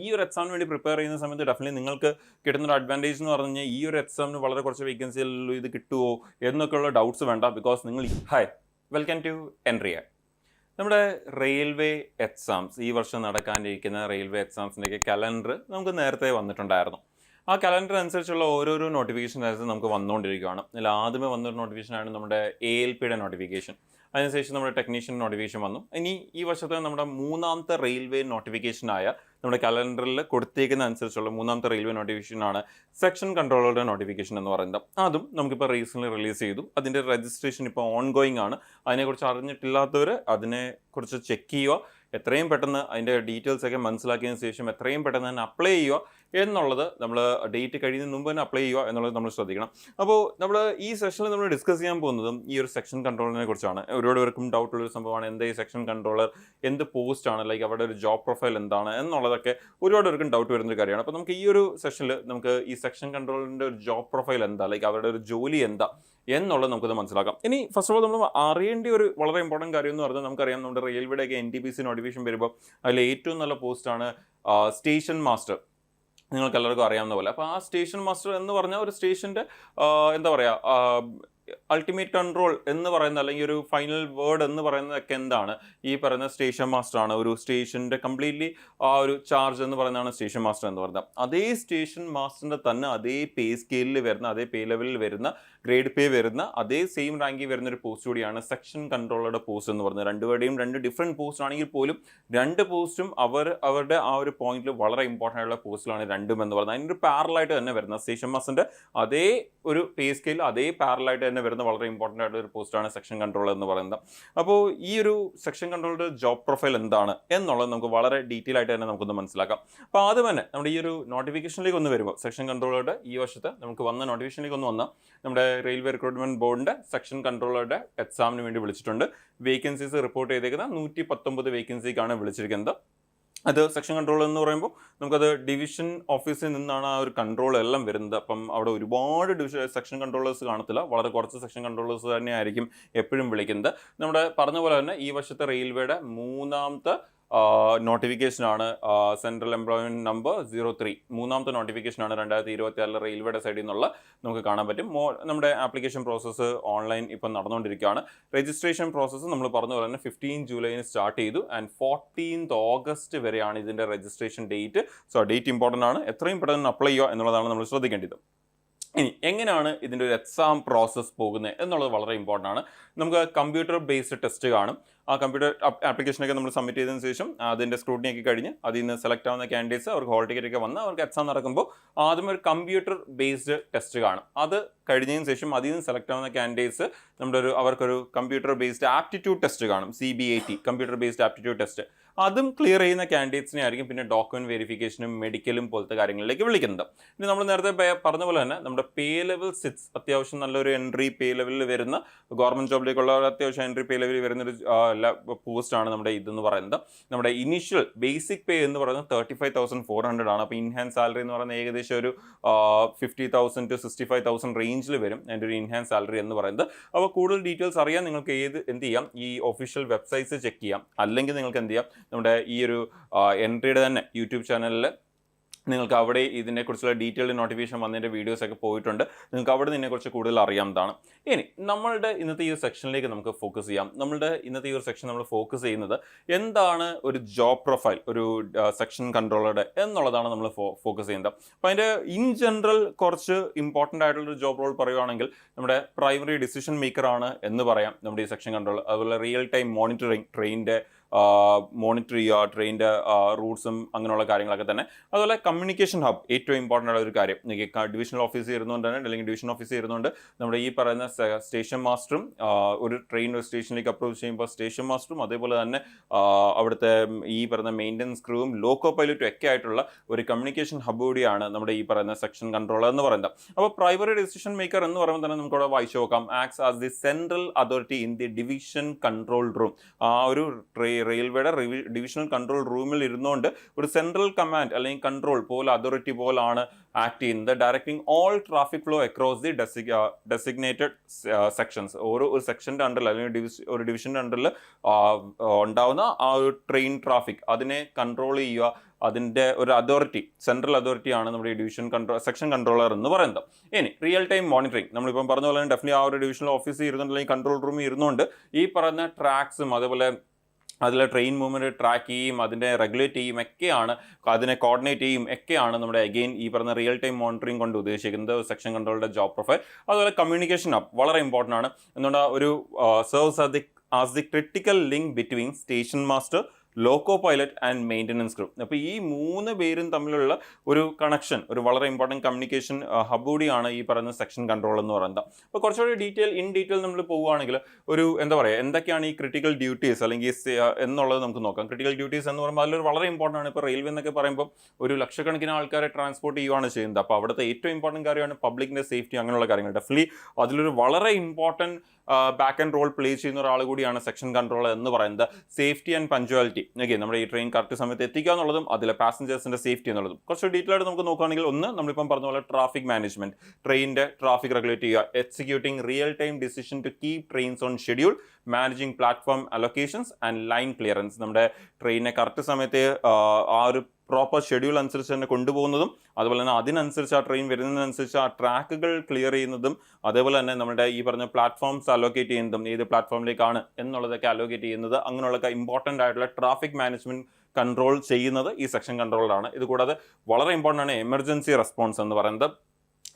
ഈ ഒരു എക്സാമിന് വേണ്ടി പ്രിപ്പയർ ചെയ്യുന്ന സമയത്ത് ഡെഫിനറ്റ്ലി നിങ്ങൾക്ക് കിട്ടുന്നൊരു അഡ്വാൻറ്റേജ് എന്ന് പറഞ്ഞു കഴിഞ്ഞാൽ ഈ ഒരു എക്സാമിന് വളരെ കുറച്ച് വേക്കൻസിയിലുള്ളൂ, ഇത് കിട്ടുമോ എന്നൊക്കെയുള്ള ഡൗട്ട്സ് വേണ്ട. ബിക്കോസ് നിങ്ങൾ വെൽക്കം ടു എൻട്രിയ. നമ്മുടെ റെയിൽവേ എക്സാംസ്, ഈ വർഷം നടക്കാനിരിക്കുന്ന റെയിൽവേ എക്സാംസിൻ്റെയൊക്കെ കലണ്ടർ നമുക്ക് നേരത്തെ വന്നിട്ടുണ്ടായിരുന്നു. ആ കലണ്ടർ അനുസരിച്ചുള്ള ഓരോരോ നോട്ടിഫിക്കേഷൻ നമുക്ക് വന്നുകൊണ്ടിരിക്കുകയാണ്. അതിൽ ആദ്യമേ വന്നൊരു നോട്ടിഫിക്കേഷനാണ് നമ്മുടെ ALPയുടെ നോട്ടിഫിക്കേഷൻ. അതിനുശേഷം നമ്മുടെ ടെക്നീഷ്യൻ നോട്ടിഫിക്കേഷൻ വന്നു. ഇനി ഈ വർഷത്തെ നമ്മുടെ മൂന്നാമത്തെ റെയിൽവേ നോട്ടിഫിക്കേഷനായ നമ്മുടെ കലണ്ടറിൽ കൊടുത്തേക്കുന്ന അനുസരിച്ചുള്ള മൂന്നാമത്തെ റെയിൽവേ നോട്ടിഫിക്കേഷനാണ് സെക്ഷൻ കൺട്രോളറുടെ നോട്ടിഫിക്കേഷൻ എന്ന് പറയുന്നത്. അതും നമുക്കിപ്പോൾ റീസെൻ്റ്ലി റിലീസ് ചെയ്തു. അതിൻ്റെ രജിസ്ട്രേഷൻ ഇപ്പോൾ ഓൺഗോയിങ് ആണ്. അതിനെക്കുറിച്ച് അറിഞ്ഞിട്ടില്ലാത്തവർ അതിനെക്കുറിച്ച് ചെക്ക് ചെയ്യുക. എത്രയും പെട്ടെന്ന് അതിൻ്റെ ഡീറ്റെയിൽസ് ഒക്കെ മനസ്സിലാക്കിയതിന് ശേഷം എത്രയും പെട്ടെന്ന് തന്നെ അപ്ലൈ ചെയ്യുക എന്നുള്ളത്, നമ്മൾ ഡേറ്റ് കഴിയുന്നതിന് മുമ്പ് തന്നെ അപ്ലൈ ചെയ്യുക എന്നുള്ളത് നമ്മൾ ശ്രദ്ധിക്കണം. അപ്പോൾ നമ്മൾ ഈ സെഷനിൽ നമ്മൾ ഡിസ്കസ് ചെയ്യാൻ പോകുന്നതും ഈ ഒരു സെക്ഷൻ കൺട്രോളറിനെ കുറിച്ചാണ്. ഒരുപാട് പേർക്കും ഡൗട്ട് ഉള്ളൊരു സംഭവമാണ് എന്താ ഈ സെക്ഷൻ കൺട്രോളർ, എന്ത് പോസ്റ്റാണ്, ലൈക്ക് അവിടെ ഒരു ജോബ് പ്രൊഫൈൽ എന്താണ് എന്നുള്ളതൊക്കെ ഒരുപാട് പേർക്കും ഡൗട്ട് വരുന്നൊരു കാര്യമാണ്. അപ്പോൾ നമുക്ക് ഈ ഒരു സെഷനിൽ നമുക്ക് ഈ സെക്ഷൻ കൺട്രോളറിൻ്റെ ഒരു ജോബ് പ്രൊഫൈൽ എന്താ, ലൈക്ക് അവരുടെ ഒരു ജോലി എന്താ എന്നുള്ളത് നമുക്കത് മനസ്സിലാക്കാം. ഇനി ഫസ്റ്റ് ഓഫ് ഓൾ നമ്മൾ അറിയേണ്ട ഒരു വളരെ ഇമ്പോർട്ടൻറ്റ് കാര്യം എന്ന് പറഞ്ഞാൽ, നമുക്കറിയാം നമ്മുടെ റെയിൽവേയുടെയൊക്കെ NTPC നോട്ടിഫിക്കേഷൻ വരുമ്പോൾ അതിൽ ഏറ്റവും നല്ല പോസ്റ്റാണ് സ്റ്റേഷൻ മാസ്റ്റർ. നിങ്ങൾക്ക് എല്ലാവർക്കും അറിയാവുന്ന പോലെ. അപ്പോൾ ആ സ്റ്റേഷൻ മാസ്റ്റർ എന്ന് പറഞ്ഞാൽ ഒരു സ്റ്റേഷൻ്റെ എന്താ പറയുക, അൾട്ടിമേറ്റ് കൺട്രോൾ എന്ന് പറയുന്ന, അല്ലെങ്കിൽ ഒരു ഫൈനൽ വേർഡ് എന്ന് പറയുന്നതൊക്കെ എന്താണ്, ഈ പറയുന്ന സ്റ്റേഷൻ മാസ്റ്റർ ആണ്. ഒരു സ്റ്റേഷൻ്റെ കംപ്ലീറ്റ്ലി ആ ഒരു ചാർജ് എന്ന് പറയുന്നതാണ് സ്റ്റേഷൻ മാസ്റ്റർ എന്ന് പറയുന്നത്. അതേ സ്റ്റേഷൻ മാസ്റ്ററിൻ്റെ തന്നെ അതേ പേ സ്കെയിലിൽ വരുന്ന, അതേ പേ ലെവലിൽ വരുന്ന, ഗ്രേഡ് പേ വരുന്ന, അതേ സെയിം റാങ്കിൽ വരുന്ന ഒരു പോസ്റ്റ് കൂടിയാണ് സെക്ഷൻ കൺട്രോളറുടെ പോസ്റ്റ് എന്ന് പറയുന്നത്. രണ്ടുപേരുടെയും രണ്ട് ഡിഫറെൻറ്റ് പോസ്റ്റ് ആണെങ്കിൽ പോലും രണ്ട് പോസ്റ്റും അവരുടെ ആ ഒരു പോയിന്റിൽ വളരെ ഇമ്പോർട്ടൻ്റ് ആയിട്ടുള്ള പോസ്റ്റിലാണ് രണ്ടും എന്ന് പറയുന്നത്. അതിനൊരു പാരലായിട്ട് തന്നെ വരുന്ന സ്റ്റേഷൻ മാസ്റ്ററിൻ്റെ അതേ ഒരു പേ സ്കെയിൽ അതേ പാരലായിട്ട് തന്നെ വരുന്ന വളരെ ഇമ്പോർട്ടൻ്റ് ആയിട്ടുള്ള ഒരു പോസ്റ്റാണ് സെക്ഷൻ കൺട്രോളർ എന്ന് പറയുന്നത്. അപ്പോൾ ഈ ഒരു സെക്ഷൻ കൺട്രോളറുടെ ജോബ് പ്രൊഫൈൽ എന്താണ് എന്നുള്ളത് നമുക്ക് വളരെ ഡീറ്റെയിൽ ആയിട്ട് തന്നെ നമുക്കൊന്ന് മനസ്സിലാക്കാം. അപ്പോൾ ആദ്യം തന്നെ നമ്മുടെ ഈ ഒരു നോട്ടിഫിക്കേഷനിലേക്ക് ഒന്ന് വരുമ്പോൾ, സെക്ഷൻ കൺട്രോളറുടെ ഈ വർഷത്തെ നമുക്ക് വന്ന നോട്ടിഫിക്കേഷനിലേക്ക് ഒന്ന് വന്നാൽ നമ്മുടെ റെയിൽവേ റിക്രൂട്ട്മെന്റ് ബോർഡിന്റെ സെക്ഷൻ കൺട്രോളറുടെ എക്സാമിന് വേണ്ടി വിളിച്ചിട്ടുണ്ട്. വേക്കൻസീസ് റിപ്പോർട്ട് ചെയ്തേക്കുന്ന 119 വേക്കൻസിക്കാണ് വിളിച്ചിരിക്കുന്നത്. അത് സെക്ഷൻ കൺട്രോൾ എന്ന് പറയുമ്പോൾ നമുക്കത് ഡിവിഷൻ ഓഫീസിൽ നിന്നാണ് ആ ഒരു കൺട്രോൾ എല്ലാം വരുന്നത്. അപ്പം അവിടെ ഒരുപാട് സെക്ഷൻ കൺട്രോളേഴ്സ് കാണത്തില്ല, വളരെ കുറച്ച് സെക്ഷൻ കൺട്രോളേഴ്സ് തന്നെ ആയിരിക്കും എപ്പോഴും വിളിക്കുന്നത്. നമ്മുടെ പറഞ്ഞ പോലെ തന്നെ ഈ വർഷത്തെ റെയിൽവേയുടെ മൂന്നാമത്തെ നോട്ടിഫിക്കേഷനാണ് സെൻട്രൽ എംപ്ലോയ്മെൻറ്റ് നമ്പർ 03. മൂന്നാമത്തെ നോട്ടിഫിക്കേഷനാണ് 2024 റെയിൽവേയുടെ സൈഡിൽ നിന്നുള്ള നമുക്ക് കാണാൻ പറ്റും. നമ്മുടെ ആപ്ലിക്കേഷൻ പ്രോസസ്സ് ഓൺലൈൻ ഇപ്പം നടന്നുകൊണ്ടിരിക്കുകയാണ്. രജിസ്ട്രേഷൻ പ്രോസസ്സ് നമ്മൾ പറഞ്ഞ പോലെ തന്നെ 15 ജൂലൈന് സ്റ്റാർട്ട് ചെയ്തു ആൻഡ് 14th ഓഗസ്റ്റ് വരെയാണ് ഇതിൻ്റെ registration date. So date important ആണ്. എത്രയും പെട്ടെന്ന് അപ്ലൈ ചെയ്യുക എന്നുള്ളതാണ് നമ്മൾ ശ്രദ്ധിക്കേണ്ടത്. ഇനി എങ്ങനെയാണ് ഇതിൻ്റെ ഒരു എക്സാം പ്രോസസ്സ് പോകുന്നത് എന്നുള്ളത് വളരെ ഇമ്പോർട്ടൻ്റ് ആണ്. നമുക്ക് കമ്പ്യൂട്ടർ ബേസ്ഡ് ടെസ്റ്റ് കാണും. ആ കമ്പ്യൂട്ടർ ആപ്ലിക്കേഷനൊക്കെ നമ്മൾ സബ്മിറ്റ് ചെയ്തതിന് ശേഷം അതിൻ്റെ സ്ക്രൂട്ടിനിയൊക്കെ കഴിഞ്ഞ് അതിൽ നിന്ന് സെലക്ട് ആവുന്ന കാൻഡിഡേറ്റ്സ് അവർക്ക് ഹോൾ ടിക്കറ്റ് ഒക്കെ വന്ന് അവർക്ക് എക്സാം നടക്കുമ്പോൾ ആദ്യം ഒരു കമ്പ്യൂട്ടർ ബേസ്ഡ് ടെസ്റ്റ് കാണും. അത് കഴിഞ്ഞതിന് ശേഷം അതിൽ നിന്ന് സെലക്ട് ആവുന്ന കാൻഡിഡേറ്റ്സ് അവർക്കൊരു കമ്പ്യൂട്ടർ ബേസ്ഡ് ആപ്റ്റിറ്റ്യൂഡ് ടെസ്റ്റ് കാണും, CBAT computer based aptitude test. അതും ക്ലിയർ ചെയ്യുന്ന കാൻഡിഡേറ്റ്സിനെ ആയിരിക്കും പിന്നെ ഡോക്യുമെന്റ് വെരിഫിക്കേഷനും മെഡിക്കലും പോലത്തെ കാര്യങ്ങളിലേക്ക് വിളിക്കുന്നത്. ഇനി നമ്മൾ നേരത്തെ പറഞ്ഞ പോലെ തന്നെ നമ്മുടെ പേ ലെവൽ 6 അത്യാവശ്യം നല്ലൊരു എൻട്രി പേ ലെവലിൽ വരുന്ന, ഗവൺമെന്റ് ജോബിലേക്കുള്ള അത്യാവശ്യം എൻട്രി പേ ലെവലിൽ വരുന്നൊരു പോസ്റ്റാണ് നമ്മുടെ ഇതെന്ന് പറയുന്നത്. നമ്മുടെ ഇനീഷ്യൽ ബേസിക് പേ എന്ന് പറയുന്നത് 35,400 ആണ്. അപ്പോൾ ഇൻഹാൻസ് സാലറി എന്ന് പറയുന്നത് ഏകദേശം ഒരു 50,000 to 65,000 റേഞ്ചിൽ വരും അതിൻ്റെ ഒരു ഇൻഹാൻസ് സാലറി എന്ന് പറയുന്നത്. അപ്പോൾ കൂടുതൽ ഡീറ്റെയിൽസ് അറിയാൻ നിങ്ങൾക്ക് എന്ത് ചെയ്യാം, ഈ ഒഫീഷ്യൽ വെബ്സൈറ്റ്സ് ചെക്ക് ചെയ്യാം. അല്ലെങ്കിൽ നിങ്ങൾക്ക് എന്ത് ചെയ്യാം, നമ്മുടെ ഈ ഒരു എൻട്രിയുടെ തന്നെ യൂട്യൂബ് ചാനലിൽ നിങ്ങൾക്ക് അവിടെ ഇതിനെക്കുറിച്ചുള്ള ഡീറ്റെയിൽഡ് നോട്ടിഫിക്കേഷൻ വന്നതിൻ്റെ വീഡിയോസൊക്കെ പോയിട്ടുണ്ട്. നിങ്ങൾക്ക് അവിടെ ഇതിനെക്കുറിച്ച് കൂടുതൽ അറിയാവുന്നതാണ്. ഇനി നമ്മളുടെ ഇന്നത്തെ ഈ ഒരു സെക്ഷനിലേക്ക് നമുക്ക് ഫോക്കസ് ചെയ്യാം. നമ്മളുടെ ഇന്നത്തെ ഈ ഒരു സെക്ഷൻ നമ്മൾ ഫോക്കസ് ചെയ്യുന്നത് എന്താണ് ഒരു ജോബ് പ്രൊഫൈൽ, ഒരു സെക്ഷൻ കൺട്രോളറുടെ എന്നുള്ളതാണ് നമ്മൾ ഫോക്കസ് ചെയ്യുന്നത്. അപ്പോൾ അതിൻ്റെ ഇൻ ജനറൽ കുറച്ച് ഇമ്പോർട്ടൻ്റ് ആയിട്ടുള്ളൊരു ജോബ് റോൾ പറയുകയാണെങ്കിൽ നമ്മുടെ പ്രൈമറി ഡിസിഷൻ മേക്കറാണ് എന്ന് പറയാം നമ്മുടെ ഈ സെക്ഷൻ കൺട്രോൾ. അതുപോലെ റിയൽ ടൈം മോണിറ്ററിങ്, ട്രെയിനിൻ്റെ മോണിറ്റർ ചെയ്യുക, ട്രെയിനിൻ്റെ റൂട്ട്സും അങ്ങനെയുള്ള കാര്യങ്ങളൊക്കെ തന്നെ. അതുപോലെ കമ്മ്യൂണിക്കേഷൻ ഹബ് ഏറ്റവും ഇമ്പോർട്ടൻ്റ് ആയ ഒരു കാര്യം. ഡിവിഷണൽ ഓഫീസിൽ ഇരുന്നുകൊണ്ട് തന്നെ, അല്ലെങ്കിൽ ഡിവിഷൻ ഓഫീസിൽ ഇരുന്നുകൊണ്ട് നമ്മുടെ ഈ പറയുന്ന സ്റ്റേഷൻ മാസ്റ്ററും ഒരു ട്രെയിൻ ഒരു സ്റ്റേഷനിലേക്ക് അപ്രോച്ച് ചെയ്യുമ്പോൾ സ്റ്റേഷൻ മാസ്റ്ററും അതേപോലെ തന്നെ അവിടുത്തെ ഈ പറയുന്ന മെയിൻ്റനൻസ് ക്രൂവും ലോക്കോ പൈലറ്റും ഒക്കെ ആയിട്ടുള്ള ഒരു കമ്മ്യൂണിക്കേഷൻ ഹബ് കൂടിയാണ് നമ്മുടെ ഈ പറയുന്ന സെക്ഷൻ കൺട്രോളർ എന്ന് പറയുന്നത്. അപ്പോൾ പ്രൈമറി ഡിസിഷൻ മേക്കർ എന്ന് പറയുമ്പോൾ തന്നെ നമുക്കവിടെ വായിച്ചു നോക്കാം, acts as the central authority in the division control room. ആ ഒരു റെയിൽവേയുടെ ഡിവിഷണൽ കൺട്രോൾ റൂമിൽ ഇരുന്നുകൊണ്ട് ഒരു സെൻട്രൽ കമാൻഡ് അല്ലെങ്കിൽ കൺട്രോൾ പോലെ അതോറിറ്റി പോലാണ് ആക്ട് ചെയ്യുന്നത്, directing all traffic flow across the designated sections. ഒരു സെക്ഷൻ്റെ അണ്ടറിൽ അല്ലെങ്കിൽ ഒരു ഡിവിഷൻ്റെ അണ്ടറിൽ ഉണ്ടാവുന്ന ആ ഒരു ട്രെയിൻ ട്രാഫിക് അതിനെ കൺട്രോൾ ചെയ്യുക, അതിൻ്റെ ഒരു അതോറിറ്റി, സെൻട്രൽ അതോറിറ്റിയാണ് നമ്മുടെ ഈ സെക്ഷൻ കൺട്രോളർ എന്ന് പറയുന്നത്. ഇനി റിയൽ ടൈം മോണിറ്ററിംഗ്, നമ്മളിപ്പം പറഞ്ഞ പോലെ ഡെഫിനറ്റ്ലി ആ ഒരു ഡിവിഷണൽ ഓഫീസിൽ ഇരുന്നുകൊണ്ട് അല്ലെങ്കിൽ കൺട്രോൾ റൂമിൽ ഇരുന്നുകൊണ്ട് ഈ പറയുന്ന ട്രാക്സും അതേപോലെ അതിലെ ട്രെയിൻ മൂവ്മെൻറ്റ് ട്രാക്ക് ചെയ്യും, അതിനെ റെഗുലേറ്റ് ചെയ്യും ഒക്കെയാണ്, അതിനെ കോർഡിനേറ്റ് ചെയ്യും ഒക്കെയാണ് നമ്മുടെ അഗെയിൻ ഈ പറഞ്ഞ റിയൽ ടൈം മോണിറ്ററിംഗ് കൊണ്ട് ഉദ്ദേശിക്കുന്നത് സെക്ഷൻ കൺട്രോളിൻ്റെ ജോബ് പ്രൊഫൈൽ. അതുപോലെ കമ്മ്യൂണിക്കേഷൻ അപ്പ് വളരെ ഇമ്പോർട്ടൻ്റ് ആണ്. എന്തുകൊണ്ട് ഒരു serves as the critical link between station master, loco pilot and maintenance group. അപ്പോൾ ഈ 3 പേരും തമ്മിലുള്ള ഒരു കണക്ഷൻ, ഒരു വളരെ ഇമ്പോർട്ടൻറ്റ് കമ്മ്യൂണിക്കേഷൻ ഹബ് കൂടിയാണ് ഈ പറയുന്ന സെക്ഷൻ കൺട്രോൾ എന്ന് പറയുന്നത്. അപ്പോൾ കുറച്ചുകൂടി ഇൻ ഡീറ്റെയിൽ നമ്മൾ പോവുകയാണെങ്കിൽ ഒരു എന്താ പറയുക, എന്തൊക്കെയാണ് ഈ ക്രിട്ടിക്കൽ ഡ്യൂട്ടീസ് അല്ലെങ്കിൽ എന്നുള്ളത് നമുക്ക് നോക്കാം. ക്രിട്ടിക്കൽ ഡ്യൂട്ടീസ് എന്ന് പറയുമ്പോൾ അതിലൊരു വളരെ ഇമ്പോർട്ടൻ്റ് ആണ്. ഇപ്പോൾ റെയിൽവേ എന്നൊക്കെ പറയുമ്പോൾ ഒരു ലക്ഷക്കണക്കിന് ആൾക്കാരെ ട്രാൻസ്പോർട്ട് ചെയ്യുകയാണ് ചെയ്യുന്നത്. അപ്പോൾ അവിടുത്തെ ഏറ്റവും ഇമ്പോർട്ടൻറ്റ് കാര്യമാണ് പബ്ലിക്കിൻ്റെ സേഫ്റ്റി, അങ്ങനെയുള്ള കാര്യങ്ങൾ. ഡെഫിനറ്റ്ലി അതിലൊരു വളരെ important backend role play ചെയ്യുന്ന ഒരാൾ കൂടിയാണ് സെക്ഷൻ കൺട്രോളർ എന്ന് പറയുന്നത്. സേഫ്റ്റി ആൻഡ് പഞ്ച്വാലിറ്റി, ഓക്കെ, നമ്മുടെ ഈ ട്രെയിൻ കറക്റ്റ് സമയത്ത് എത്തിക്കുക എന്നുള്ളതും അതിലെ പാസഞ്ചേഴ്സിൻ്റെ സേഫ്റ്റി എന്നുള്ളതും കുറച്ച് ഡീറ്റെയിൽ ആയിട്ട് നമുക്ക് നോക്കുകയാണെങ്കിൽ, ഒന്ന് നമ്മളിപ്പം പറഞ്ഞ പോലെ ട്രാഫിക് മാനേജ്മെന്റ്, ട്രെയിനിൻ്റെ ട്രാഫിക് റെഗുലേറ്റ് ചെയ്യുക, executing real time decision to keep trains on schedule, managing platform allocations and line clearance, നമ്മുടെ ട്രെയിനിനെ കറക്റ്റ് സമയത്ത് ആ ഒരു പ്രോപ്പർ ഷെഡ്യൂൾ അനുസരിച്ച് തന്നെ കൊണ്ടുപോകുന്നതും, അതുപോലെ തന്നെ അതിനനുസരിച്ച് ആ ട്രെയിൻ വരുന്നതിനനുസരിച്ച് ആ ട്രാക്കുകൾ ക്ലിയർ ചെയ്യുന്നതും, അതേപോലെ തന്നെ നമ്മുടെ ഈ പറഞ്ഞ പ്ലാറ്റ്ഫോംസ് അലോക്കേറ്റ് ചെയ്യുന്നതും, ഏത് പ്ലാറ്റ്ഫോമിലേക്കാണ് എന്നുള്ളതൊക്കെ അലോക്കേറ്റ് ചെയ്യുന്നത്, അങ്ങനെയുള്ള ഇമ്പോർട്ടൻ്റ് ആയിട്ടുള്ള ട്രാഫിക് മാനേജ്മെന്റ് കൺട്രോൾ ചെയ്യുന്നത് ഈ സെക്ഷൻ കൺട്രോളറാണ്. ഇതുകൂടാതെ വളരെ ഇമ്പോർട്ടൻ്റ് ആണ് എമർജൻസി റെസ്പോൺസ് എന്ന് പറയുന്നത്.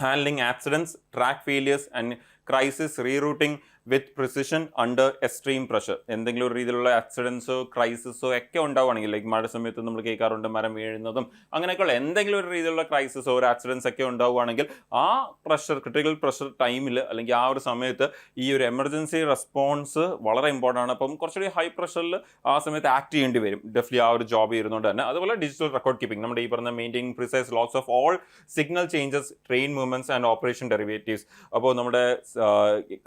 Handling accidents, track failures and crisis rerouting with precision under extreme pressure. എന്തെങ്കിലും ഒരു രീതിയിലുള്ള ആക്സിഡൻസോ ക്രൈസിസോ ഒക്കെ ഉണ്ടാവുകയാണെങ്കിൽ, ലൈക്ക് മഴ സമയത്ത് നമ്മൾ കേൾക്കാറുണ്ട് മരം വീഴുന്നതും അങ്ങനെയൊക്കെയുള്ള എന്തെങ്കിലും ഒരു രീതിയിലുള്ള ക്രൈസിസോ ഒരു ആക്സിഡൻസ് ഒക്കെ ഉണ്ടാവുകയാണെങ്കിൽ ആ പ്രഷർ, ക്രിട്ടിക്കൽ പ്രഷർ ടൈമിൽ അല്ലെങ്കിൽ ആ ഒരു സമയത്ത് ഈ ഒരു എമർജൻസി റെസ്പോൺസ് വളരെ ഇമ്പോർട്ടൻ്റ് ആണ്. അപ്പം കുറച്ചുകൂടി ഹൈ പ്രഷറിൽ ആ സമയത്ത് ആക്ട് ചെയ്യേണ്ടി വരും ഡെഫിനറ്റ്ലി ആ ഒരു ജോബ് ചെയ്യുന്നതുകൊണ്ട് തന്നെ. അതുപോലെ ഡിജിറ്റൽ റെക്കോർഡ് കീപ്പിംഗ്, നമ്മുടെ ഈ പറഞ്ഞ maintaining precise logs of all signal changes, train movements and operation derivatives. അപ്പോൾ നമ്മുടെ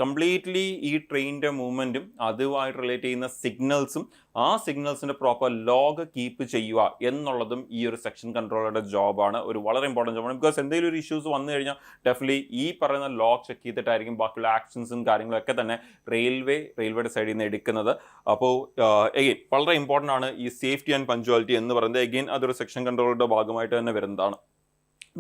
കംപ്ലീറ്റ്ലി ഈ ട്രെയിനിൻ്റെ മൂവ്മെൻറ്റും അതുമായിട്ട് റിലേറ്റ് ചെയ്യുന്ന സിഗ്നൽസും ആ സിഗ്നൽസിൻ്റെ പ്രോപ്പർ ലോഗ് കീപ്പ് ചെയ്യുക എന്നുള്ളതും ഈ ഒരു സെക്ഷൻ കൺട്രോളറുടെ ജോബാണ്. ഒരു വളരെ ഇമ്പോർട്ടൻറ്റ് ജോബാണ്. ബിക്കോസ് എന്തെങ്കിലും ഒരു ഇഷ്യൂസ് വന്നു കഴിഞ്ഞാൽ ഡെഫിനറ്റ്ലി ഈ പറയുന്ന ലോഗ് ചെക്ക് ചെയ്തിട്ടായിരിക്കും ബാക്കിയുള്ള ആക്ഷൻസും കാര്യങ്ങളൊക്കെ തന്നെ റെയിൽവേയുടെ സൈഡിൽ നിന്ന് എടുക്കുന്നത്. അപ്പോൾ എഗെയിൻ വളരെ ഇമ്പോർട്ടൻ്റ് ആണ് ഈ സേഫ്റ്റി ആൻഡ് പഞ്ച്വാലിറ്റി എന്ന് പറയുന്നത്. എഗെയിൻ അതൊരു സെക്ഷൻ കൺട്രോളറുടെ ഭാഗമായിട്ട് തന്നെ വരുന്നതാണ്.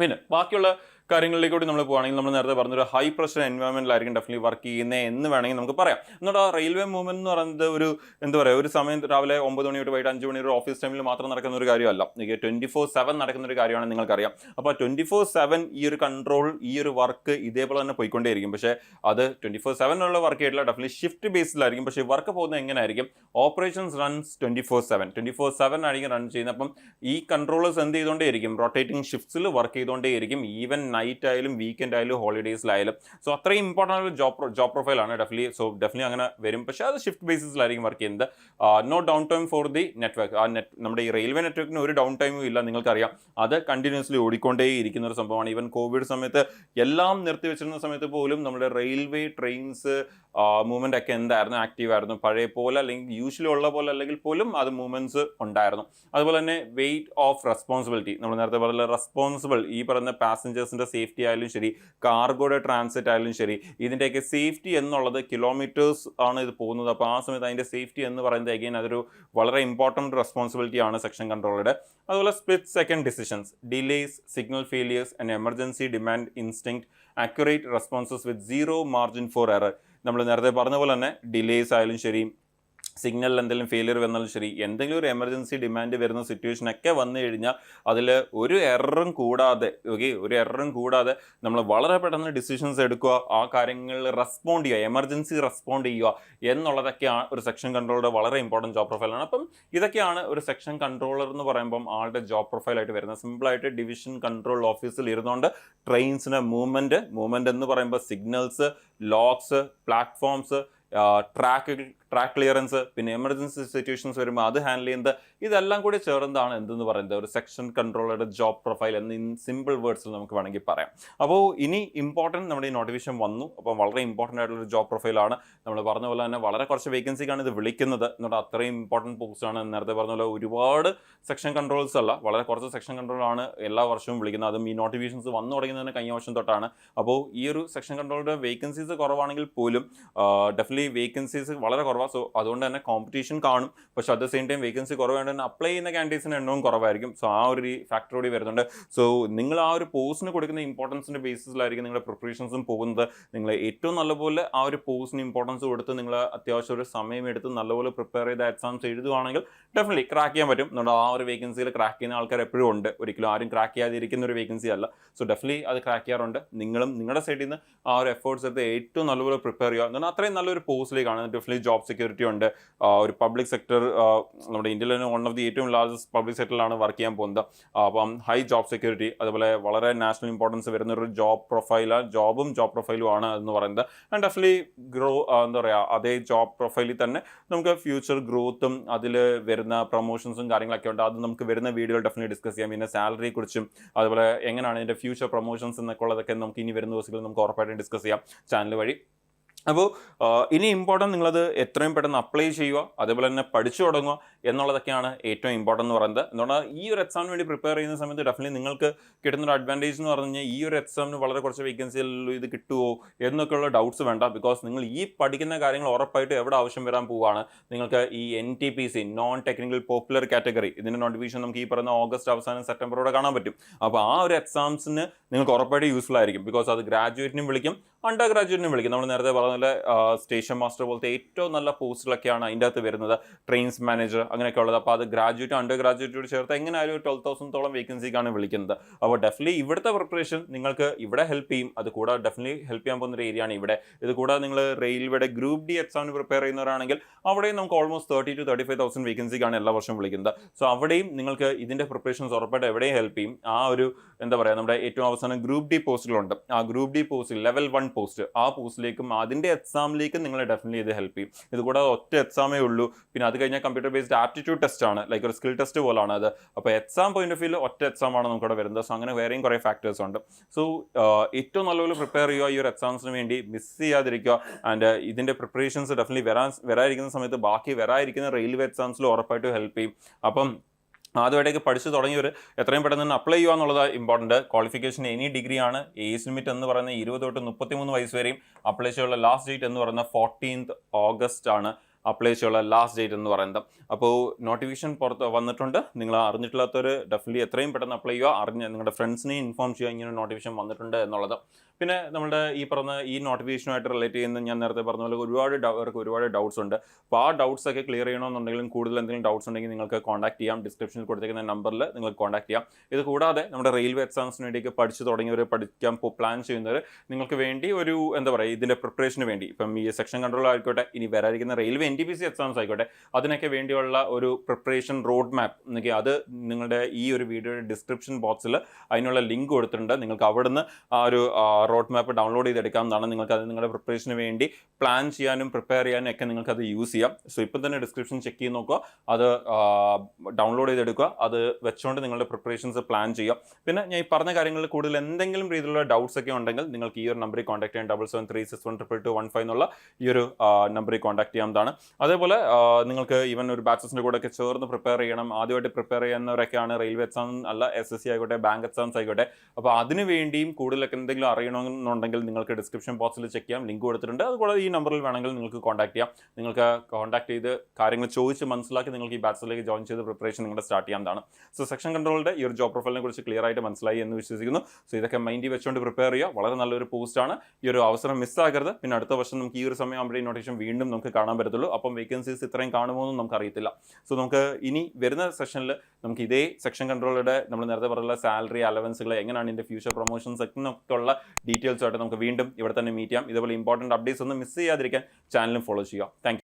പിന്നെ ബാക്കിയുള്ള കാര്യങ്ങളിലേക്ക് കൂടി നമ്മൾ പോകുകയാണെങ്കിൽ, നമ്മൾ നേരത്തെ പറഞ്ഞൊരു ഹൈ പ്രഷർ എൻവയോൺമെൻറ്റിലായിരിക്കും ഡെഫിനറ്റ്ലി വർക്ക് ചെയ്യുന്നത് എന്ന് വേണമെങ്കിൽ നമുക്ക് പറയാം. എന്നിട്ട് ആ റെയിൽവേ മൂവ്മെൻറ്റ് എന്ന് പറയുന്നത് ഒരു എന്താ പറയുക, ഒരു സമയം രാവിലെ 9 മണി തൊട്ട് വൈകിട്ട് 5 മണി ഒരു ഓഫീസ് ടൈമിൽ മാത്രം നടക്കുന്ന ഒരു കാര്യമല്ല, 24/7 നടക്കുന്ന ഒരു കാര്യമാണ് നിങ്ങൾക്കറിയാം. അപ്പോൾ 24/7 ഈ ഒരു കൺട്രോൾ, ഈ ഒരു വർക്ക് ഇതേപോലെ തന്നെ പോയിക്കൊണ്ടേയിരിക്കും. പക്ഷേ അത് 24/7 വർക്ക് ആയിട്ടില്ല, ഡെഫിനറ്റ്ലി ഷിഫ്റ്റ് ബേസിലായിരിക്കും. പക്ഷേ വർക്ക് പോകുന്നത് എങ്ങനെയായിരിക്കും, ഓപ്പറേഷൻസ് റൺസ് 24/7 ആയിരിക്കും റൺ ചെയ്യുന്നത്. അപ്പം ഈ കൺട്രോളേഴ്സ് എന്ത് ചെയ്തുകൊണ്ടേയിരിക്കും, റൊട്ടേറ്റിംഗ് ഷിഫ്റ്റ്സിൽ വർക്ക് ചെയ്തുകൊണ്ടേയിരിക്കും, ഈവൻ നൈറ്റ് ആയാലും വീക്കെൻഡ് ആയാലും ഹോളിഡേയ്സിലായാലും. സോ അത്രയും ഇമ്പോർട്ടൻ്റ് ഒരു ജോബ് പ്രൊഫൈലാണ് ഡെഫിനറ്റ്ലി. സോ ഡെഫിനറ്റ്ലി അങ്ങനെ വരും. പക്ഷേ അത് ഷിഫ്റ്റ് ബേസിസിലായിരിക്കും വർക്ക് ചെയ്യുന്നത്. No down time for the network. നമ്മുടെ ഈ റെയിൽവേ നെറ്റ്വർക്കിന് ഒരു ഡൗൺ ടൈമും ഇല്ല, നിങ്ങൾക്കറിയാം. അത് കണ്ടിന്യൂസ്ലി ഓടിക്കൊണ്ടേ ഇരിക്കുന്ന ഒരു സംഭവമാണ്. ഈവൻ കോവിഡ് സമയത്ത് എല്ലാം നിർത്തിവെച്ചിരുന്ന സമയത്ത് പോലും നമ്മുടെ റെയിൽവേ ട്രെയിൻസ് മൂവ്മെൻ്റ് ഒക്കെ എന്തായിരുന്നു, ആക്റ്റീവ് ആയിരുന്നു. പഴയ പോലെ അല്ലെങ്കിൽ യൂഷ്വലി ഉള്ള പോലെ അല്ലെങ്കിൽ പോലും അത് മൂവ്മെൻറ്റ്സ് ഉണ്ടായിരുന്നു. അതുപോലെ തന്നെ വെയിറ്റ് ഓഫ് റെസ്പോൺസിബിലിറ്റി, നമ്മൾ നേരത്തെ പറഞ്ഞ റെസ്പോൺസിബിൾ, ഈ പറയുന്ന പാസഞ്ചേഴ്സിൻ്റെ സേഫ്റ്റി ആയാലും ശരി, കാർഗോയുടെ ട്രാൻസിറ്റ് ആയാലും ശരി, ഇതിൻ്റെയൊക്കെ സേഫ്റ്റി എന്നുള്ളത് കിലോമീറ്റേഴ്സ് ആണ് ഇത് പോകുന്നത്. അപ്പോൾ ആ സമയത്ത് അതിൻ്റെ സേഫ്റ്റി എന്ന് പറയുന്നത് അഗെയിൻ അതൊരു വളരെ ഇമ്പോർട്ടൻറ്റ് റെസ്പോൺസിബിലിറ്റി ആണ് സെക്ഷൻ കൺട്രോളുടെ. അതുപോലെ split second decisions, delays, signal failures and emergency demand instinct, accurate responses with 0 margin for error. നമ്മൾ നേരത്തെ പറഞ്ഞ പോലെ തന്നെ ഡിലേസ് ആയാലും ശരി, സിഗ്നലിൽ എന്തെങ്കിലും ഫെയിലിയർ വന്നാലും ശരി, എന്തെങ്കിലും ഒരു എമർജൻസി ഡിമാൻഡ് വരുന്ന സിറ്റുവേഷനൊക്കെ വന്നു കഴിഞ്ഞാൽ അതിൽ ഒരു എററും കൂടാതെ നമ്മൾ വളരെ പെട്ടെന്ന് ഡിസിഷൻസ് എടുക്കുക, ആ കാര്യങ്ങളിൽ റെസ്പോണ്ട് ചെയ്യുക, എമർജൻസി റെസ്പോണ്ട് ചെയ്യുക എന്നുള്ളതൊക്കെയാണ് ഒരു സെക്ഷൻ കൺട്രോളറുടെ വളരെ ഇമ്പോർട്ടൻറ്റ് ജോബ് പ്രൊഫൈലാണ്. അപ്പം ഇതൊക്കെയാണ് ഒരു സെക്ഷൻ കൺട്രോളർ എന്ന് പറയുമ്പം ആളുടെ ജോബ് പ്രൊഫൈലായിട്ട് വരുന്നത്. സിമ്പിളായിട്ട് ഡിവിഷൻ കൺട്രോൾ ഓഫീസിൽ ഇരുന്നുകൊണ്ട് ട്രെയിൻസിൻ്റെ മൂവ്മെൻറ്റ് എന്ന് പറയുമ്പോൾ signals, locks, platforms, track clearance, പിന്നെ എമർജൻസി സിറ്റുവേഷൻസ് വരുമ്പോൾ അത് ഹാൻഡിൽ ചെയ്യുന്നത്, ഇതെല്ലാം കൂടി ചേർന്നതാണ് എന്തെന്ന് പറയുന്നത് ഒരു സെക്ഷൻ കൺട്രോളറുടെ ജോബ് പ്രൊഫൈൽ എന്ന് ഇൻ സിമ്പിൾ വേർഡ്സിൽ നമുക്ക് വേണമെങ്കിൽ പറയാം. അപ്പോൾ ഇനി ഇമ്പോർട്ടൻറ്റ് നമ്മുടെ ഈ നോട്ടിഫിക്കേഷൻ വന്നു. അപ്പോൾ വളരെ ഇമ്പോർട്ടൻ്റ് ആയിട്ടുള്ളൊരു ജോബ് പ്രൊഫൈലാണ്. നമ്മൾ പറഞ്ഞ പോലെ തന്നെ വളരെ കുറച്ച് വേക്കൻസിക്കാണ് ഇത് വിളിക്കുന്നത്. എന്നിട്ട് അത്രയും ഇമ്പോർട്ടൻറ്റ് പോസ്റ്റാണ്. നേരത്തെ പറഞ്ഞ പോലെ ഒരുപാട് സെക്ഷൻ കൺട്രോൾസ് അല്ല, വളരെ കുറച്ച് സെക്ഷൻ കൺട്രോളാണ് എല്ലാ വർഷവും വിളിക്കുന്നത്. അതും ഈ നോട്ടിഫിക്കേഷൻസ് വന്നു തുടങ്ങുന്നതിന് കഴിഞ്ഞ വർഷം തൊട്ടാണ്. അപ്പോൾ ഈ ഒരു സെക്ഷൻ കൺട്രോളുടെ വേക്കൻസീസ് കുറവാണെങ്കിൽ പോലും ഡെഫിനറ്റ്ലി വേക്കൻസീസ് വളരെ കുറവാണ്. കുറവാണ്. സോ അതുകൊണ്ട് തന്നെ കോമ്പറ്റീഷൻ കാണും. പക്ഷെ at the same time vacancy കുറവായതുകൊണ്ട് തന്നെ അപ്ലൈ ചെയ്യുന്ന കാൻഡിഡേറ്റ്സിന് എണ്ണവും കുറവായിരിക്കും. സോ ആ ഒരു ഫാക്ടർ കൂടി വരുന്നുണ്ട്. സോ നിങ്ങൾ ആ ഒരു പോസ്റ്റിന് കൊടുക്കുന്ന ഇമ്പോർട്ടൻസിൻ്റെ ബേസിസിലായിരിക്കും നിങ്ങളുടെ പ്രിപ്പറേഷൻസും പോകുന്നത്. നിങ്ങൾ ഏറ്റവും നല്ലപോലെ ആ ഒരു പോസ്റ്റിന് ഇമ്പോർട്ടൻസ് കൊടുത്ത് നിങ്ങൾ അത്യാവശ്യം ഒരു സമയം എടുത്ത് നല്ലപോലെ പ്രിപ്പയർ ചെയ്ത എക്സാംസ് എഴുതുകയാണെങ്കിൽ ഡെഫിനറ്റ്ലി ക്രാക്ക് ചെയ്യാൻ പറ്റും. നമ്മുടെ ആ ഒരു വേക്കൻസിയിൽ ക്രാക്ക് ചെയ്യുന്ന ആൾക്കാർ എപ്പോഴും ഉണ്ട്. ഒരിക്കലും ആരും ക്രാക്ക് ചെയ്യാതിരിക്കുന്ന ഒരു വേക്കൻസി അല്ല. സോ ഡെഫിനറ്റ്ലി അത് ക്രാക്ക് ചെയ്യാറുണ്ട്. നിങ്ങളും നിങ്ങളുടെ സൈഡിൽ നിന്ന് ആ ഒരു എഫേർട്സ് എടുത്ത് ഏറ്റവും നല്ലപോലെ പ്രിപ്പയർ ചെയ്യുക എന്നാൽ അത്രയും നല്ലൊരു പോസ്റ്റിലേക്കാണ്. ഡെഫിനറ്റ്ലി ജോബ് സെക്യൂരിറ്റി ഉണ്ട്. ഒരു പബ്ലിക് സെക്ടർ നമ്മുടെ ഇന്ത്യയിൽ തന്നെ വൺ ഓഫ് ദി ഏറ്റവും ലാർജസ്റ്റ് പബ്ലിക് സെക്ടറിലാണ് വർക്ക് ചെയ്യാൻ പോകുന്നത്. അപ്പം ഹൈ ജോബ് സെക്യൂരിറ്റി, അതുപോലെ വളരെ നാഷണൽ ഇമ്പോർട്ടൻസ് വരുന്ന ഒരു ജോബ് പ്രൊഫൈലും ആണ് എന്ന് പറയുന്നത്. ആൻഡ് ഡെഫിനറ്റ്ലി എന്താ പറയുക, അതേ ജോബ് പ്രൊഫൈലിൽ തന്നെ നമുക്ക് ഫ്യൂച്ചർ ഗ്രോത്തും അതിൽ വരുന്ന പ്രൊമോഷൻസും കാര്യങ്ങളൊക്കെ ഉണ്ട്. അത് നമുക്ക് വരുന്ന വീഡിയോയിൽ ഡെഫിനറ്റ്ലി ഡിസ്കസ് ചെയ്യാം. പിന്നെ സാലറിയെ കുറിച്ചും അതുപോലെ എങ്ങനെയാണ് ഇതിൻ്റെ ഫ്യൂച്ചർ പ്രൊമോഷൻസ് എന്നൊക്കെ ഉള്ളതൊക്കെ നമുക്ക് ഇനി വരുന്ന ദിവസങ്ങളിൽ നമുക്ക് ഉറപ്പായിട്ടും ഡിസ്കസ് ചെയ്യാം ചാനൽ വഴി. അപ്പോൾ ഇനി ഇമ്പോർട്ടൻറ്റ് നിങ്ങളത് എത്രയും പെട്ടെന്ന് അപ്ലൈ ചെയ്യുക, അതേപോലെ തന്നെ പഠിച്ചു തുടങ്ങുക എന്നുള്ളതൊക്കെയാണ് ഏറ്റവും ഇമ്പോർട്ടൻ്റ് എന്ന് പറയുന്നത്. എന്തുകൊണ്ടാണ് ഈ ഒരു എക്സാമിന് വേണ്ടി പ്രിപ്പയർ ചെയ്യുന്ന സമയത്ത് ഡെഫിനറ്റ്ലി നിങ്ങൾക്ക് കിട്ടുന്നൊരു അഡ്വാൻറ്റേജ് എന്ന് പറഞ്ഞു കഴിഞ്ഞാൽ ഈ ഒരു എക്സാമിന് വളരെ കുറച്ച് വേക്കൻസികളിൽ ഇത് കിട്ടുമോ എന്നൊക്കെയുള്ള ഡൗട്ട്സ് വേണ്ട. ബിക്കോസ് നിങ്ങൾ ഈ പഠിക്കുന്ന കാര്യങ്ങൾ ഉറപ്പായിട്ട് എവിടെ ആവശ്യം വരാൻ പോവുകയാണ്. നിങ്ങൾക്ക് ഈ NTPC non technical popular category ഇതിൻ്റെ നോട്ടിഫിക്കേഷൻ നമുക്ക് ഈ പറയുന്ന ഓഗസ്റ്റ് അവസാനം സെപ്റ്റംബറോടെ കാണാൻ പറ്റും. അപ്പോൾ ആ ഒരു എക്സാംസിന് നിങ്ങൾക്ക് ഉറപ്പായിട്ട് യൂസ്ഫുൾ ആയിരിക്കും. ബിക്കോസ് അത് ഗ്രാജുവേറ്റിനും വിളിക്കും, അണ്ടർ ഗ്രാജുവേറ്റിനും വിളിക്കും. നമ്മൾ നേരത്തെ പറഞ്ഞ പോലെ സ്റ്റേഷൻ മാസ്റ്റർ പോലത്തെ ഏറ്റവും നല്ല പോസ്റ്റിലൊക്കെയാണ് അതിൻ്റെ അകത്ത് വരുന്നത്, ട്രെയിൻസ് മാനേജർ അങ്ങനെയൊക്കെ ഉള്ളത്. അപ്പോൾ അത് ഗ്രാജുവേറ്റ് അണ്ടർ ഗ്രാജുവേറ്റോട് ചേർത്ത് എങ്ങനെ ഒരു 12,000-ഓളം വേക്കൻസിക്കാണ് വിളിക്കുന്നത്. അപ്പോൾ ഡെഫിനറ്റ്ലി ഇവിടുത്തെ പ്രിപ്പറേഷൻ നിങ്ങൾക്ക് ഇവിടെ ഹെൽപ്പ് ചെയ്യും. അത് കൂടാതെ ഡെഫിനറ്റ്ലി ഹെൽപ്പ് ചെയ്യാൻ പോകുന്ന ഒരു ഏരിയയാണ് ഇവിടെ. ഇത് കൂടാതെ നിങ്ങൾ റെയിൽവേയുടെ ഗ്രൂപ്പ് ഡി എക്സാമിന് പ്രിപ്പയർ ചെയ്യുന്നവരാണെങ്കിൽ അവിടെയും നമുക്ക് ഓൾമോസ്റ്റ് 30,000 to 35,000 വേക്കൻസിക്കാണ് എല്ലാ വർഷവും വിളിക്കുന്നത്. സോ അവിടെയും നിങ്ങൾക്ക് ഇതിൻ്റെ പ്രിപ്പറേഷൻസ് ഉറപ്പായിട്ട് എവിടെയും ഹെൽപ്പ് ചെയ്യും. ആ ഒരു എന്താ പറയുക, നമ്മുടെ ഏറ്റവും അവസാനം ഗ്രൂപ്പ് ഡി പോസ്റ്റുകളുണ്ട്. ആ ഗ്രൂപ്പ് ഡി പോസ്റ്റിൽ ലെവൽ 1 പോസ്റ്റ്, ആ പോസ്റ്റിലേക്കും അതിൻ്റെ എക്സാമിലേക്കും നിങ്ങളെ ഡെഫിനറ്റ്ലി ഇത് ഹെൽപ്പ് ചെയ്യും. ഇത് കൂടാതെ ഒറ്റ എക്സാമേ ഉള്ളൂ. പിന്നെ അത് കഴിഞ്ഞാൽ കമ്പ്യൂട്ടർ ബേസ്ഡ് ആപ്റ്റിറ്റ്യൂഡ് ടെസ്റ്റ് ആണ്, ലൈക്ക് ഒരു സ്കിൽ ടെസ്റ്റ് പോലാണ് അത്. അപ്പോൾ എക്സാം പോയിന്റ് ഓഫ് വ്യൂവിൽ ഒറ്റ എക്സാമാണ് നമുക്കിവിടെ വരുന്നത്. സോ അങ്ങനെ വേറെയും കുറേ ഫാക്ടേഴ്സ് ഉണ്ട്. സോ ഏറ്റവും നല്ലപോലെ പ്രിപ്പയർ ചെയ്യുക ഈ ഒരു എക്സാംസിന് വേണ്ടി, മിസ് ചെയ്യാതിരിക്കുക. ആൻഡ് ഇതിൻ്റെ പ്രിപ്പറേഷൻസ് ഡെഫിനറ്റ്ലി വരാതിരിക്കുന്ന സമയത്ത് ബാക്കി വരാതിരിക്കുന്ന റെയിൽവേ എക്സാംസിൽ ഉറപ്പായിട്ടും ഹെൽപ്പ് ചെയ്യും. അപ്പം ആദ്യമായിട്ടേക്ക് പഠിച്ചു തുടങ്ങിയവർ എത്രയും പെട്ടെന്ന് തന്നെ അപ്ലൈ ചെയ്യുക എന്നുള്ളത് ഇമ്പോർട്ടൻറ്റ്. ക്വാളിഫിക്കേഷൻ എനി ഡിഗ്രി ആണ്. ഏജ് ലിമിറ്റ് എന്ന് പറയുന്നത് 20 തൊട്ട് 33 വയസ്സ് വരെയും. അപ്ലൈ ചെയ്യാനുള്ള ലാസ്റ്റ് ഡേറ്റ് എന്ന് പറയുന്നത് 14th August ആണ് അപ്ലൈ ചെയ്യാനുള്ള ലാസ്റ്റ് ഡേറ്റ് എന്ന് പറയുന്നത്. അപ്പോൾ നോട്ടിഫിക്കേഷൻ പുറത്ത് വന്നിട്ടുണ്ട്. നിങ്ങൾ അറിഞ്ഞിട്ടില്ലാത്തവർ ഡെഫിനറ്റ്ലി എത്രയും പെട്ടെന്ന് അപ്ലൈ ചെയ്യുക. നിങ്ങളുടെ ഫ്രണ്ട്സിനെ ഇൻഫോം ചെയ്യുക ഇങ്ങനെ നോട്ടിഫിക്കേഷൻ വന്നിട്ടുണ്ട് എന്നുള്ളത്. പിന്നെ നമ്മുടെ ഈ പറഞ്ഞ ഈ നോട്ടിഫിക്കേഷനുമായിട്ട് റിലേറ്റ് ചെയ്യുന്ന ഞാൻ നേരത്തെ പറഞ്ഞ പോലെ ഒരുപാട് ഡൗട്ട്സ് ഉണ്ട്. അപ്പോൾ ആ ഡൗട്ട്സ് ഒക്കെ ക്ലിയർ ചെയ്യണമെന്നുണ്ടെങ്കിലും കൂടുതൽ എന്തെങ്കിലും ഡൗട്ട്സ് ഉണ്ടെങ്കിൽ നിങ്ങൾക്ക് കോൺടാക്ട് ചെയ്യാം. ഡിസ്ക്രിപ്ഷനിൽ കൊടുത്തിരിക്കുന്ന നമ്പറിൽ നിങ്ങൾക്ക് കോൺടാക്ട് ചെയ്യാം. ഇത് കൂടാതെ നമ്മുടെ റെയിൽവേ എക്സാംസിന് വേണ്ടിയൊക്കെ പഠിച്ചു തുടങ്ങിയവർ, പഠിക്കാൻ പ്ലാൻ ചെയ്യുന്നവർ, നിങ്ങൾക്ക് വേണ്ടി ഒരു എന്താ പറയുക ഇതിൻ്റെ പ്രിപ്പറേഷന് വേണ്ടി, ഇപ്പം ഈ സെക്ഷൻ കൺട്രോൾ ആയിക്കോട്ടെ, ഇനി വരാതിരിക്കുന്ന റെയിൽവേ NTPC എക്സാംസ് ആയിക്കോട്ടെ, അതിനൊക്കെ വേണ്ടിയുള്ള ഒരു പ്രിപ്പറേഷൻ റോഡ് മാപ്പ് എന്നൊക്കെ അത് നിങ്ങളുടെ ഈ ഒരു വീഡിയോയുടെ ഡിസ്ക്രിപ്ഷൻ ബോക്സിൽ അതിനുള്ള ലിങ്ക് കൊടുത്തിട്ടുണ്ട്. നിങ്ങൾക്ക് അവിടുന്ന് ആ ഒരു റോഡ് മാപ്പ് ഡൗൺലോഡ് ചെയ്തെടുക്കാവുന്നതാണ്. നിങ്ങൾക്ക് അത് നിങ്ങളുടെ പ്രിപ്പറേഷന് വേണ്ടി പ്ലാൻ ചെയ്യാനും പ്രിപ്പയർ ചെയ്യാനും ഒക്കെ നിങ്ങൾക്കത് യൂസ് ചെയ്യാം. സോ ഇപ്പം തന്നെ ഡിസ്ക്രിപ്ഷൻ ചെക്ക് ചെയ്ത് നോക്കുക, അത് ഡൗൺലോഡ് ചെയ്തെടുക്കുക, അത് വെച്ചുകൊണ്ട് നിങ്ങളുടെ പ്രിപ്പറേഷൻസ് പ്ലാൻ ചെയ്യുക. പിന്നെ ഞാൻ ഈ പറഞ്ഞ കാര്യങ്ങളിൽ കൂടുതൽ എന്തെങ്കിലും രീതിയിലുള്ള ഡൗട്ട്സ് ഒക്കെ ഉണ്ടെങ്കിൽ നിങ്ങൾക്ക് ഈ ഒരു നമ്പറിൽ കോൺടാക്ട് ചെയ്യാം. 7736122215 എന്നുള്ള ഈ ഒരു നമ്പറിൽ കോൺടാക്ട് ചെയ്യാവുന്നതാണ്. അതേപോലെ നിങ്ങൾക്ക് ഈവൻ ഒരു ബാച്ചസിൻ്റെ കൂടെ ഒക്കെ ചേർന്ന് പ്രിപ്പയർ ചെയ്യണം, ആദ്യമായിട്ട് പ്രിപ്പയർ ചെയ്യുന്നവരൊക്കെയാണ്, റെയിൽവേ എക്സാം അല്ല SSC ആയിക്കോട്ടെ, ബാങ്ക് എക്സാംസ് ആയിക്കോട്ടെ. അപ്പോൾ അതിന് വേണ്ടിയും കൂടുതലൊക്കെ എന്തെങ്കിലും അറിയണമെന്നുണ്ടെങ്കിൽ നിങ്ങൾക്ക് ഡിസ്ക്രിപ്ഷൻ ബോക്സിൽ ചെക്ക് ചെയ്യാം, ലിങ്ക് കൊടുത്തിട്ടുണ്ട്. അതുകൂടാതെ ഈ നമ്പറിൽ വേണമെങ്കിൽ നിങ്ങൾക്ക് കോൺടാക്ട് ചെയ്യാം. നിങ്ങൾക്ക് കോൺടാക്ട് ചെയ്ത് കാര്യങ്ങൾ ചോദിച്ച് മനസ്സിലാക്കി നിങ്ങൾക്ക് ഈ ബാച്ചിലേക്ക് ജോയിൻ ചെയ്ത് പ്രിപ്പറേഷൻ നിങ്ങളുടെ സ്റ്റാർട്ട് ചെയ്യാവുന്നതാണ്. സോ സെക്ഷൻ കൺട്രോളിൻ്റെ ഈ ഒരു ജോബ് പ്രൊഫൈലിനെ കുറിച്ച് ക്ലിയർ ആയിട്ട് മനസ്സിലായി എന്ന് വിശ്വസിക്കുന്നു. സോ ഇതൊക്കെ മൈൻഡിൽ വെച്ചുകൊണ്ട് പ്രിപ്പയർ ചെയ്യുക. വളരെ നല്ലൊരു പോസ്റ്റാണ്. ഈ ഒരു അവസരം മിസ്സാകരുത്. പിന്നെ അടുത്ത വർഷം നമുക്ക് ഈ ഒരു സമയം ആകുമ്പോഴേ നോട്ടിഫിക്കേഷൻ വീണ്ടും നമുക്ക് കാണാൻ പറ്റത്തുള്ളൂ. അപ്പം വേക്കൻസീസ് ഇത്രയും കാണുമോ എന്നും നമുക്ക് അറിയത്തില്ല. സോ നമുക്ക് ഇനി വരുന്ന സെഷനിൽ നമുക്ക് ഇതേ സെക്ഷൻ കൺട്രോളുടെ നമ്മൾ നേരത്തെ പറഞ്ഞ സാലറി അലവൻസുകൾ എങ്ങനെയാണ് ഇതിൻ്റെ ഫ്യൂച്ചർ പ്രൊമോഷൻസ് ഒക്കെ ഉള്ള ഡീറ്റെയിൽസ് ആയിട്ട് നമുക്ക് വീണ്ടും ഇവിടെ തന്നെ മീറ്റ് ചെയ്യാം. ഇതുപോലെ ഇമ്പോർട്ടൻറ്റ് അപ്ഡേറ്റ്സ് ഒന്നും മിസ് ചെയ്യാതിരിക്കാൻ ചാനലും ഫോളോ ചെയ്യുക. താങ്ക്